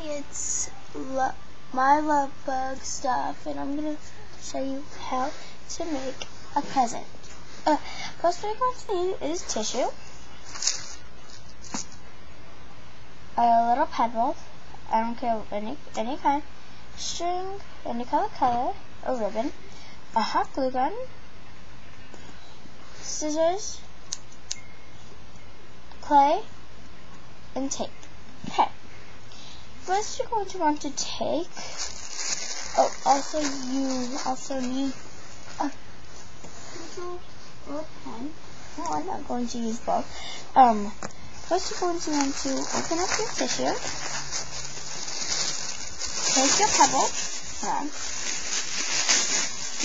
it's my love bug stuff, and I'm going to show you how to make a present. First we're going to need is tissue, a little pebble, I don't care any kind, string, any color, a ribbon, a hot glue gun, scissors, clay, and tape. Okay. First you're going to want to take, also need a pencil or a pen. No, I'm not going to use both. First you're going to want to open up your tissue, take your pebble,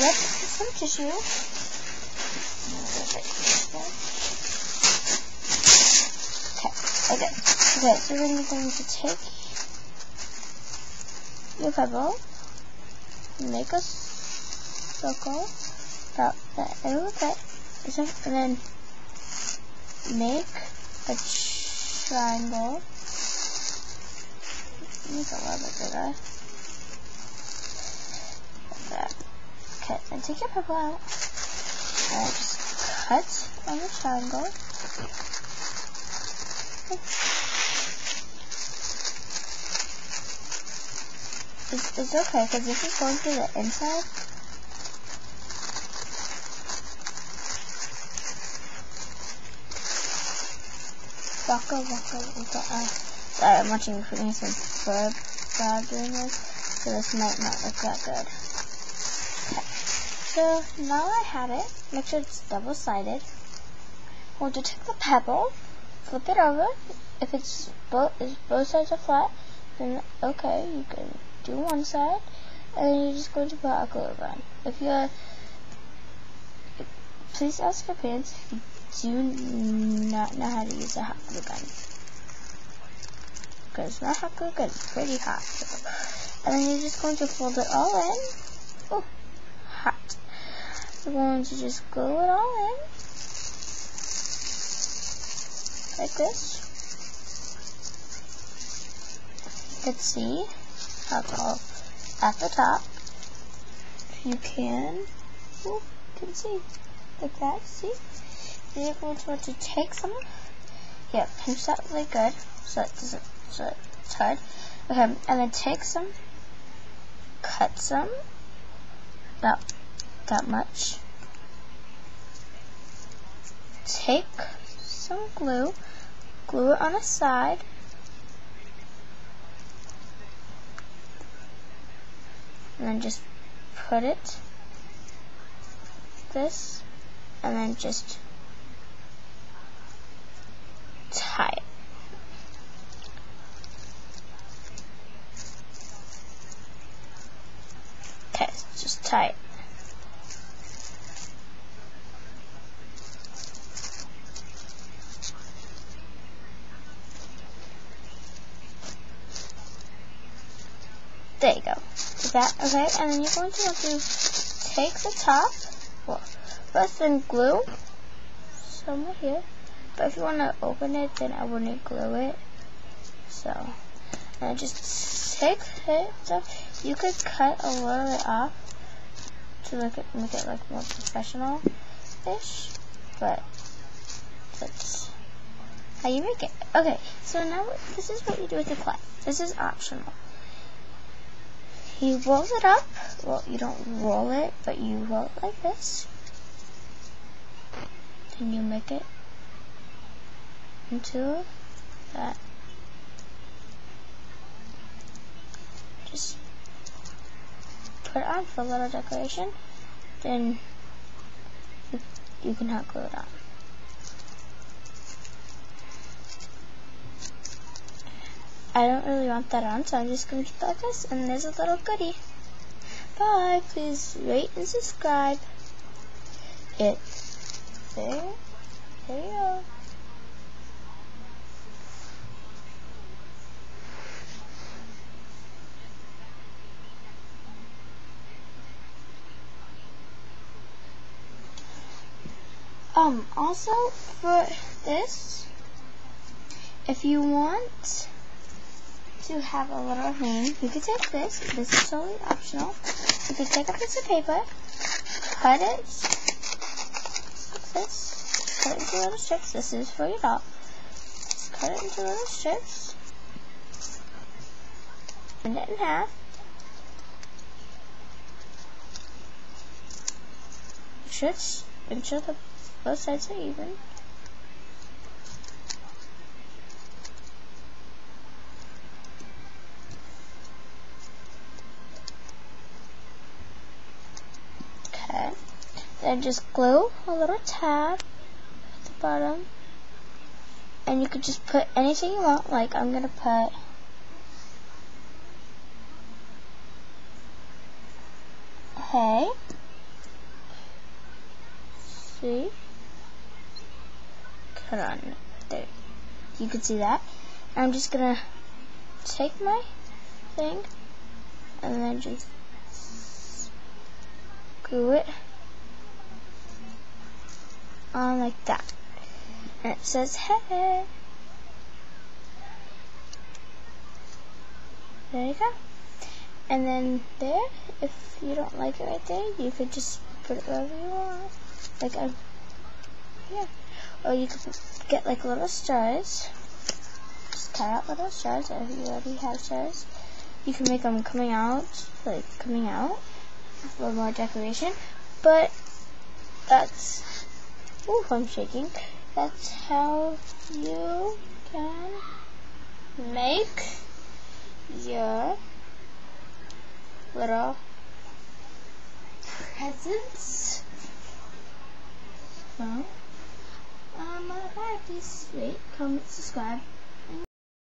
rip some tissue, okay, so then you're going to take your pebble, make a circle about that little bit, and then make a triangle. Make a little bit bigger. Like that. Okay, then take your pebble out and just cut on the triangle. It's okay because this is going to the inside. Waka. Sorry, I'm watching Phineas and Ferb doing this, so this might not look that good. Okay, so now I have it. Make sure it's double-sided. I'm going to take the pebble, flip it over. If it's both sides are flat, then okay, you can do one side, and then you're just going to put a glue gun. If you're, please ask your parents if you do not know how to use a hot glue gun, because my hot glue gun is pretty hot. And then you're just going to fold it all in. Oh, hot. You're going to just glue it all in like this. Let's see how it's all at the top. If you can, you can see like that. See? Then you're going to want to take some. Yeah, pinch that really good so it's hard. Okay, and then take some, cut some, about that much. Take some glue it on a side. And then just put it this, and then just tie it. Okay, just tie it. There you go. Is that okay? And then you're going to want to take the top, first then glue somewhere here. But if you want to open it, then I wouldn't glue it. So, and just take it. So you could cut a little bit off to make it like more professional-ish. But that's how you make it. Okay, so now this is what you do with the clay. This is optional. You roll it up. Well, you don't roll it, but you roll it like this. Then you make it into that. Just put it on for a little decoration. Then you can hot glue it on. I don't really want that on, so I'm just going to keep it like this, and there's a little goodie. Bye, please rate and subscribe. There you go. Also for this, if you want to have a little name, you could take this. This is totally optional. You could take a piece of paper, cut it like this, cut it into little strips. This is for your doll. Just cut it into little strips, bend it in half. Make sure that both sides are even. Okay. Then just glue a little tab at the bottom. And you could just put anything you want. Like I'm going to put hey. See? Hold on. There. You can see that. I'm just gonna take my thing and then just glue it on like that. And it says hey. There you go. And then there, if you don't like it right there, you could just put it wherever you want. Like yeah. Or you could get like little stars. Just cut out little stars, or if you already have stars. You can make them coming out, like coming out. A little more decoration. But that's, ooh, I'm shaking. That's how you can make your little presents. Bye, please rate, comment, subscribe.